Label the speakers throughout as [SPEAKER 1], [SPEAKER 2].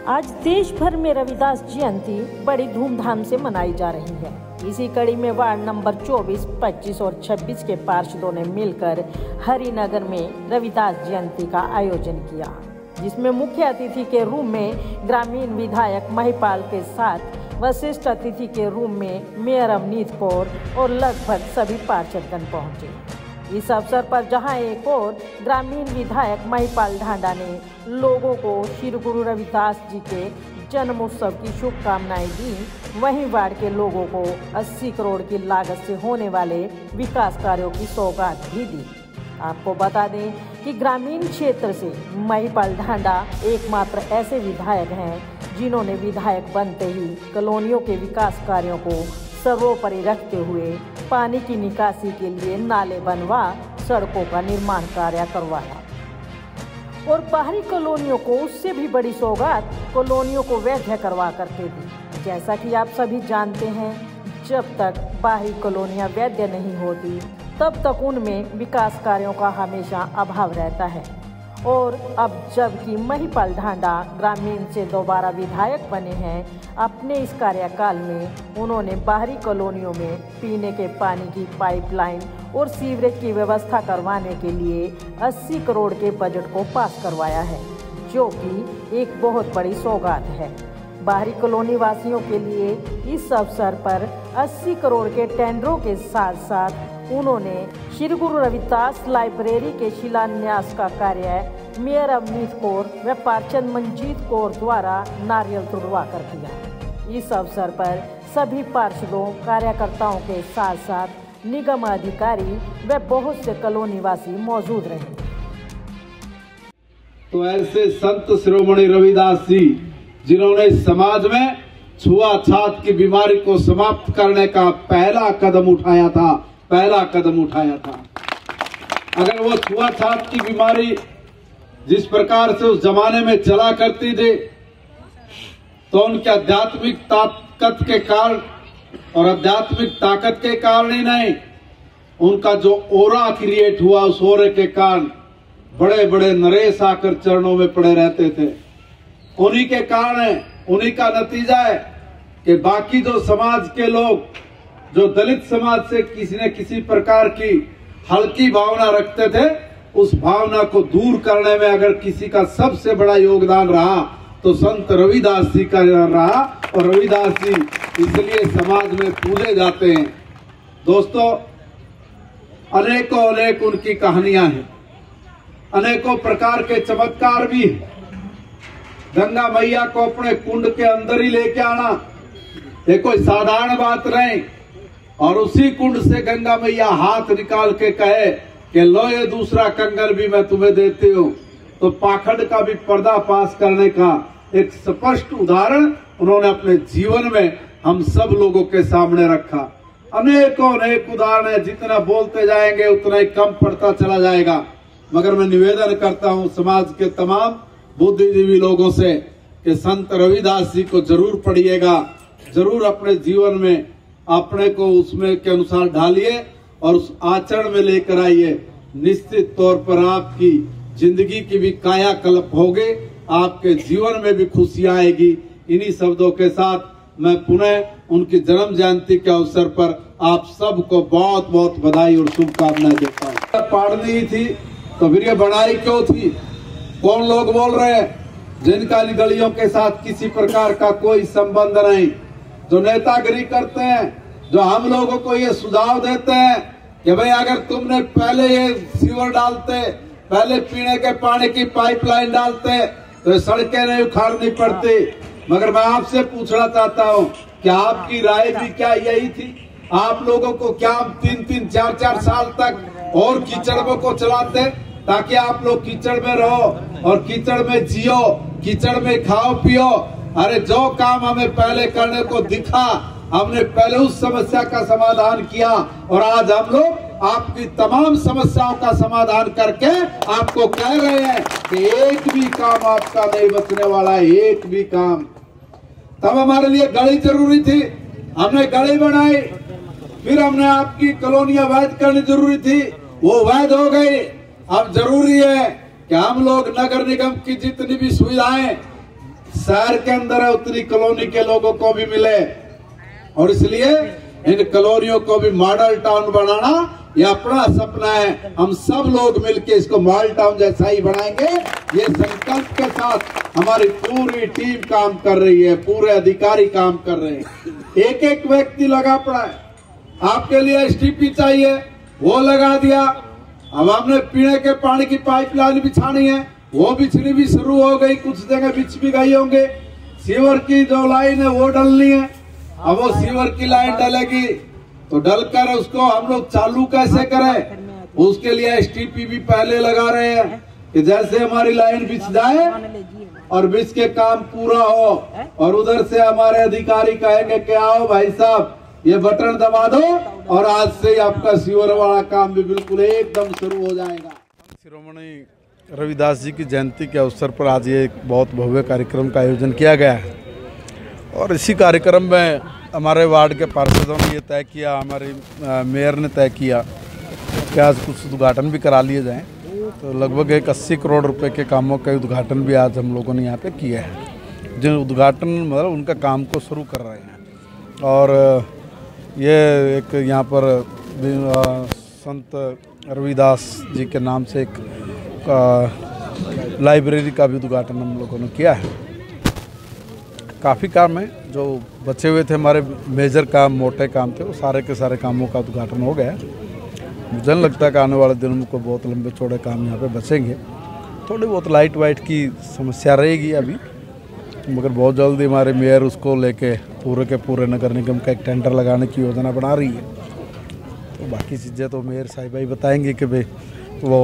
[SPEAKER 1] आज देश भर में रविदास जयंती बड़ी धूमधाम से मनाई जा रही है। इसी कड़ी में वार्ड नंबर 24, 25 और 26 के पार्षदों ने मिलकर हरिनगर में रविदास जयंती का आयोजन किया, जिसमें मुख्य अतिथि के रूप में ग्रामीण विधायक महिपाल के साथ वरिष्ठ अतिथि के रूप में मेयर अवनीत कौर और लगभग सभी पार्षदगण पहुंचे। इस अवसर पर जहां एक और ग्रामीण विधायक महिपाल ढांडा ने लोगों को श्री गुरु रविदास जी के जन्मोत्सव की शुभकामनाएं दी, वहीं वार्ड के लोगों को 80 करोड़ की लागत से होने वाले विकास कार्यों की सौगात भी दी। आपको बता दें कि ग्रामीण क्षेत्र से महिपाल ढांडा एकमात्र ऐसे विधायक हैं जिन्होंने विधायक बनते ही कॉलोनियों के विकास कार्यों को सर्वोपरि रखते हुए पानी की निकासी के लिए नाले बनवा सड़कों का निर्माण कार्य करवाया और बाहरी कॉलोनियों को उससे भी बड़ी सौगात कॉलोनियों को वैध करवा करके दी। जैसा कि आप सभी जानते हैं, जब तक बाहरी कॉलोनियां वैध नहीं होती तब तक उनमें विकास कार्यों का हमेशा अभाव रहता है। और अब जबकि महिपाल ढांडा ग्रामीण से दोबारा विधायक बने हैं, अपने इस कार्यकाल में उन्होंने बाहरी कॉलोनियों में पीने के पानी की पाइपलाइन और सीवरेज की व्यवस्था करवाने के लिए 80 करोड़ के बजट को पास करवाया है, जो कि एक बहुत बड़ी सौगात है। बाहरी कॉलोनी वासियों के लिए इस अवसर पर 80 करोड़ के टेंडरों के साथ साथ उन्होंने श्री गुरु रविदास लाइब्रेरी के शिलान्यास का कार्य मेयर अवनीत कौर व पार्षद मंजीत कौर द्वारा नारियल तुड़वा कर किया। इस अवसर पर सभी पार्षदों, कार्यकर्ताओं के साथ साथ निगम अधिकारी व बहुत से कॉलोनी वासी मौजूद रहे।
[SPEAKER 2] तो ऐसे संत शिरोमणि रविदास जी, जिन्होंने समाज में छुआछूत की बीमारी को समाप्त करने का पहला कदम उठाया था। अगर वो छुआछूत की बीमारी जिस प्रकार से उस जमाने में चला करती थी, तो उनके आध्यात्मिक ताकत के कारण और आध्यात्मिक ताकत के कारण ही नहीं, उनका जो ओरा क्रिएट हुआ, उस ओरे के कारण बड़े बड़े नरेश आकर चरणों में पड़े रहते थे। उन्हीं के कारण, उन्हीं का नतीजा है कि बाकी जो समाज के लोग, जो दलित समाज से किसी न किसी प्रकार की हल्की भावना रखते थे, उस भावना को दूर करने में अगर किसी का सबसे बड़ा योगदान रहा तो संत रविदास जी का रहा। और रविदास जी इसलिए समाज में पूजे जाते हैं। दोस्तों, अनेक उनकी कहानियां हैं, अनेकों प्रकार के चमत्कार भी हैं। गंगा मैया को अपने कुंड के अंदर ही लेके आना ये कोई साधारण बात नहीं, और उसी कुंड से गंगा मैया हाथ निकाल के कहे कि लो ये दूसरा कंगन भी मैं तुम्हें देती हूँ, तो पाखंड का भी पर्दाफाश करने का एक स्पष्ट उदाहरण उन्होंने अपने जीवन में हम सब लोगों के सामने रखा। अनेकों उदाहरण है, जितना बोलते जाएंगे उतना ही कम पड़ता चला जाएगा। मगर मैं निवेदन करता हूँ समाज के तमाम बुद्धिजीवी लोगों से कि संत रविदास जी को जरूर पढ़िएगा, जरूर अपने जीवन में अपने को उसमें के अनुसार ढालिए और उस आचरण में लेकर आइए। निश्चित तौर पर आपकी जिंदगी की भी कायाकल्प होगी, आपके जीवन में भी खुशियां आएगी। इन्हीं शब्दों के साथ मैं पुनः उनकी जन्म जयंती के अवसर पर आप सबको बहुत बहुत बधाई और शुभकामनाएं देता हूँ। पाड़नी थी तो फिर ये बनाई क्यों थी? कौन लोग बोल रहे हैं जिनका इन गलियों के साथ किसी प्रकार का कोई संबंध नहीं, जो नेतागिरी करते हैं, जो हम लोगों को ये सुझाव देते हैं कि भाई अगर तुमने पहले ये सीवर डालते, पहले पीने के पानी की पाइपलाइन डालते तो सड़कें नहीं उखाड़नी पड़ती। मगर मैं आपसे पूछना चाहता हूँ कि आपकी राय भी क्या यही थी? आप लोगों को क्या हम 3-3, 4-4 साल तक और कीचड़ों को चलाते ताकि आप लोग कीचड़ में रहो और कीचड़ में जियो, कीचड़ में खाओ पियो? अरे जो काम हमें पहले करने को दिखा, हमने पहले उस समस्या का समाधान किया और आज हम लोग आपकी तमाम समस्याओं का समाधान करके आपको कह रहे हैं कि एक भी काम आपका नहीं बचने वाला है, एक भी काम। तब हमारे लिए गली जरूरी थी, हमने गली बनाई। फिर हमने आपकी कॉलोनियां वैध करनी जरूरी थी, वो वैध हो गई। अब जरूरी है कि हम लोग नगर निगम की जितनी भी सुविधाएं शहर के अंदर है उतनी कॉलोनी के लोगों को भी मिले, और इसलिए इन कॉलोनियों को भी मॉडल टाउन बनाना ये अपना सपना है। हम सब लोग मिलके इसको मॉडल टाउन जैसा ही बनाएंगे। ये संकल्प के साथ हमारी पूरी टीम काम कर रही है, पूरे अधिकारी काम कर रहे हैं। एक एक व्यक्ति लगा पड़ा है। आपके लिए एसटीपी चाहिए, वो लगा दिया। अब हमने पीने के पानी की पाइपलाइन बिछानी है, वो बिछनी भी शुरू हो गई, कुछ जगह बिछ भी गई होंगे। सीवर की जो लाइन है वो डलनी है। अब वो सीवर की लाइन डलेगी तो डलकर उसको हम लोग चालू कैसे करें, उसके लिए एसटीपी भी पहले लगा रहे हैं कि जैसे हमारी लाइन बिछ जाए और बिछ के काम पूरा हो, और उधर से हमारे अधिकारी कहेंगे कि आओ भाई साहब ये बटन दबा दो, और आज से ही आपका सीवर वाला काम भी बिल्कुल एकदम शुरू हो जाएगा।
[SPEAKER 3] शिरोमणि रविदास जी की जयंती के अवसर पर आज ये एक बहुत भव्य कार्यक्रम का आयोजन किया गया है, और इसी कार्यक्रम में हमारे वार्ड के पार्षदों ने ये तय किया, हमारे मेयर ने तय किया कि आज कुछ उद्घाटन भी करा लिए जाएं। तो लगभग एक 80 करोड़ रुपए के कामों का उद्घाटन भी आज हम लोगों ने यहाँ पे किया है। जिन उद्घाटन मतलब उनका काम को शुरू कर रहे हैं, और ये एक यहाँ पर संत रविदास जी के नाम से एक लाइब्रेरी का भी उद्घाटन हम लोगों ने किया है। काफ़ी काम है जो बचे हुए थे, हमारे मेजर काम, मोटे काम थे, वो सारे के सारे कामों का उद्घाटन हो गया। मुझे नहीं लगता कि आने वाले दिनों में कोई बहुत लंबे चौड़े काम यहाँ पे बचेंगे। थोड़ी बहुत लाइट वाइट की समस्या रहेगी अभी, मगर बहुत जल्दी हमारे मेयर उसको लेके पूरे के पूरे नगर निगम का एक टेंडर लगाने की योजना बना रही है। तो बाकी चीज़ें तो मेयर साहिबा ही बताएंगे कि भाई वो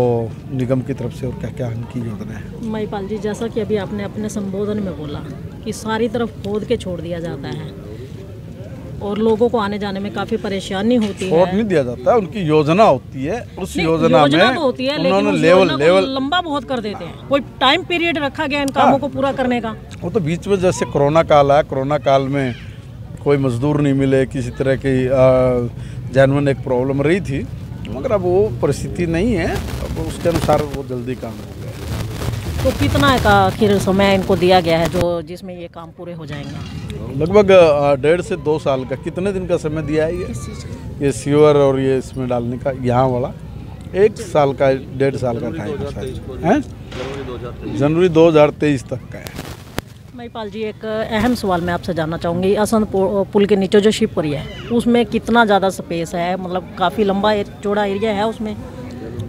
[SPEAKER 3] निगम की तरफ से और क्या क्या उनकी योजना है।
[SPEAKER 1] महिपाल जी, जैसा कि अभी आपने अपने संबोधन में बोला कि सारी तरफ खोद के छोड़ दिया जाता है और लोगों को आने जाने में काफ़ी परेशानी होती है।
[SPEAKER 3] छोड़ नहीं दिया जाता, उनकी योजना होती है, उस योजना में
[SPEAKER 1] तो होती है,
[SPEAKER 3] उन्होंने
[SPEAKER 1] लेवल लंबा बहुत कर देते हैं। कोई टाइम पीरियड रखा गया इन कामों को पूरा करने का?
[SPEAKER 3] वो तो बीच में जैसे कोरोना काल आया, कोरोना काल में कोई मजदूर नहीं मिले, किसी तरह की जेन्युइन एक प्रॉब्लम रही थी, मगर अब वो परिस्थिति नहीं है, अब उसके अनुसार वो जल्दी काम हो गया।
[SPEAKER 1] तो कितना का आखिर समय इनको दिया गया है जो जिसमें ये काम पूरे हो जाएंगे?
[SPEAKER 3] लगभग 1.5 से 2 साल का। कितने दिन का समय दिया है ये सीवर और ये इसमें डालने का? यहाँ वाला 1 साल का, 1.5 साल का टाइम है, जनवरी 2023 तक का है।
[SPEAKER 1] महिपाल जी, एक अहम सवाल मैं आपसे जानना चाहूँगी। असंध पुल के नीचे जो शिवपुरी है उसमें कितना ज़्यादा स्पेस है? मतलब काफ़ी लंबा चौड़ा एरिया है उसमें।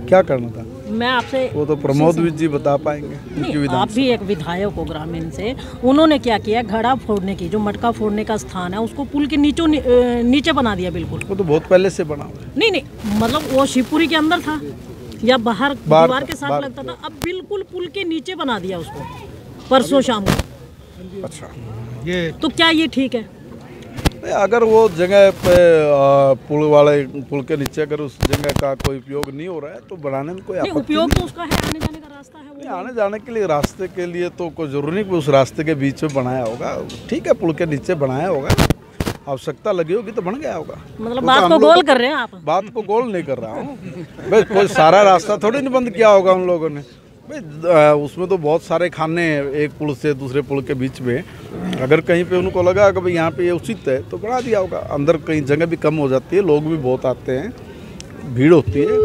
[SPEAKER 3] क्या करना था?
[SPEAKER 1] मैं आपसे
[SPEAKER 3] वो तो प्रमोद जी बता पाएंगे।
[SPEAKER 1] नहीं, आप भी एक विधायक हो ग्रामीण से, उन्होंने क्या किया, घड़ा फोड़ने की जो मटका फोड़ने का स्थान है उसको पुल के नीचे बना दिया बिल्कुल।
[SPEAKER 3] वो तो बहुत पहले से बना हुआ है।
[SPEAKER 1] नहीं, मतलब वो शिवपुरी के अंदर था या बाहर दीवार के साथ लगता था, अब बिल्कुल पुल के नीचे बना दिया उसको परसों शाम को।
[SPEAKER 3] अच्छा, ये
[SPEAKER 1] तो क्या ये ठीक है?
[SPEAKER 3] अगर वो जगह पे पुल के नीचे अगर उस जगह का कोई उपयोग नहीं हो रहा है तो बनाने में कोई आपत्ति नहीं। उपयोग
[SPEAKER 1] तो उसका है, आने जाने का रास्ता है। वो
[SPEAKER 3] आने जाने के लिए रास्ते के लिए तो कोई जरूरी नहीं कि उस रास्ते के बीच में बनाया होगा। ठीक है, पुल के नीचे बनाया होगा, आवश्यकता लगी होगी तो बन गया होगा।
[SPEAKER 1] मतलब बात को गोल कर रहे हैं आप?
[SPEAKER 3] बात को गोल नहीं कर रहा हूँ भाई, कोई सारा रास्ता थोड़ी नहीं बंद किया होगा उन लोगों ने भाई। उसमें तो बहुत सारे खाने हैं एक पुल से दूसरे पुल के बीच में, अगर कहीं पे उनको लगा कि भाई यहाँ पे ये उचित है तो बढ़ा दिया होगा। अंदर कहीं जगह भी कम हो जाती है, लोग भी बहुत आते हैं, भीड़ होती है,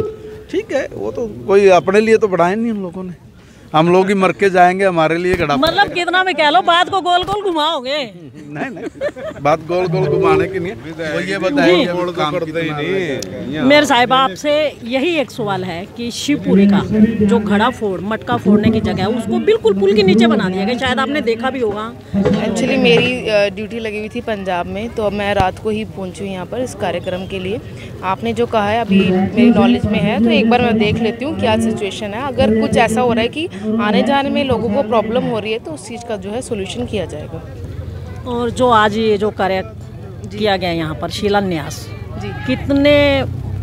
[SPEAKER 3] ठीक है, वो तो कोई अपने लिए तो बढ़ाए नहीं उन लोगों ने। हम लोग ही मर के जाएंगे, हमारे लिए घड़ा।
[SPEAKER 1] मतलब कितना में कह लो, बात को गोल गोल घुमाओगे?
[SPEAKER 3] नहीं, बात गोल गोल घुमाने की नहीं है, वो ये बताएंगे
[SPEAKER 1] मेरे साहिब आपसे यही एक सवाल है कि शिवपुरी का जो घड़ा फोड़ मटका फोड़ने की जगह है उसको बिल्कुल पुल के नीचे बना दिया गया, शायद आपने देखा भी होगा।
[SPEAKER 4] एक्चुअली मेरी ड्यूटी लगी हुई थी पंजाब में, तो मैं रात को ही पहुंची यहाँ पर इस कार्यक्रम के लिए। आपने जो कहा है अभी मेरी नॉलेज में है, तो एक बार मैं देख लेती हूँ क्या सिचुएशन है। अगर कुछ ऐसा हो रहा है कि आने जाने में लोगों को प्रॉब्लम हो रही है तो उस चीज़ का जो है सोल्यूशन किया जाएगा।
[SPEAKER 1] और जो आज ये जो कार्य किया गया यहाँ पर शिलान्यास, जी, कितने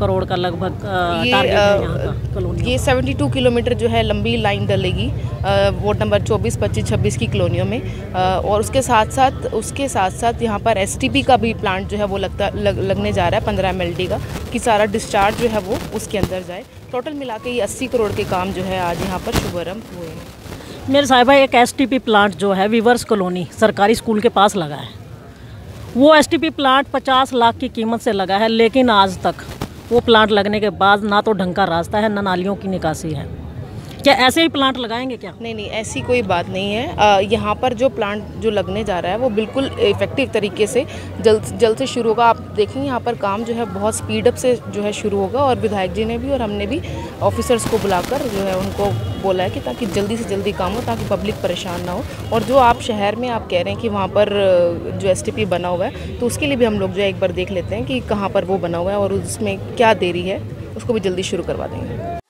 [SPEAKER 1] करोड़ का लगभग टारगेट है यहाँ का कॉलोनी।
[SPEAKER 4] ये 72 किलोमीटर जो है लंबी लाइन डलेगी वार्ड नंबर 24, 25, 26 की कॉलोनियों में। और उसके साथ साथ यहाँ पर STP का भी प्लांट जो है वो लगने जा रहा है 15 MLD का, कि सारा डिस्चार्ज जो है वो उसके अंदर जाए। टोटल मिला के ये 80 करोड़ के काम जो है आज यहाँ पर शुभारंभ हुए हैं।
[SPEAKER 1] मेरे साहिबा, एक STP प्लांट जो है वीवर्स कॉलोनी सरकारी स्कूल के पास लगा है, वो STP प्लांट 50 लाख की कीमत से लगा है, लेकिन आज तक वो प्लांट लगने के बाद ना तो ढंग का रास्ता है, ना नालियों की निकासी है। क्या ऐसे ही प्लांट लगाएंगे क्या?
[SPEAKER 4] नहीं, ऐसी कोई बात नहीं है। यहाँ पर जो प्लांट जो लगने जा रहा है वो बिल्कुल इफेक्टिव तरीके से जल्द से शुरू होगा। आप देखेंगे यहाँ पर काम जो है बहुत स्पीडअप से जो है शुरू होगा, और विधायक जी ने भी और हमने भी ऑफिसर्स को बुलाकर जो है उनको बोला है कि ताकि जल्दी से जल्दी काम हो, ताकि पब्लिक परेशान ना हो। और जो आप शहर में आप कह रहे हैं कि वहाँ पर जो STP बना हुआ है, तो उसके लिए भी हम लोग जो है एक बार देख लेते हैं कि कहाँ पर वो बना हुआ है और उसमें क्या देरी है, उसको भी जल्दी शुरू करवा देंगे।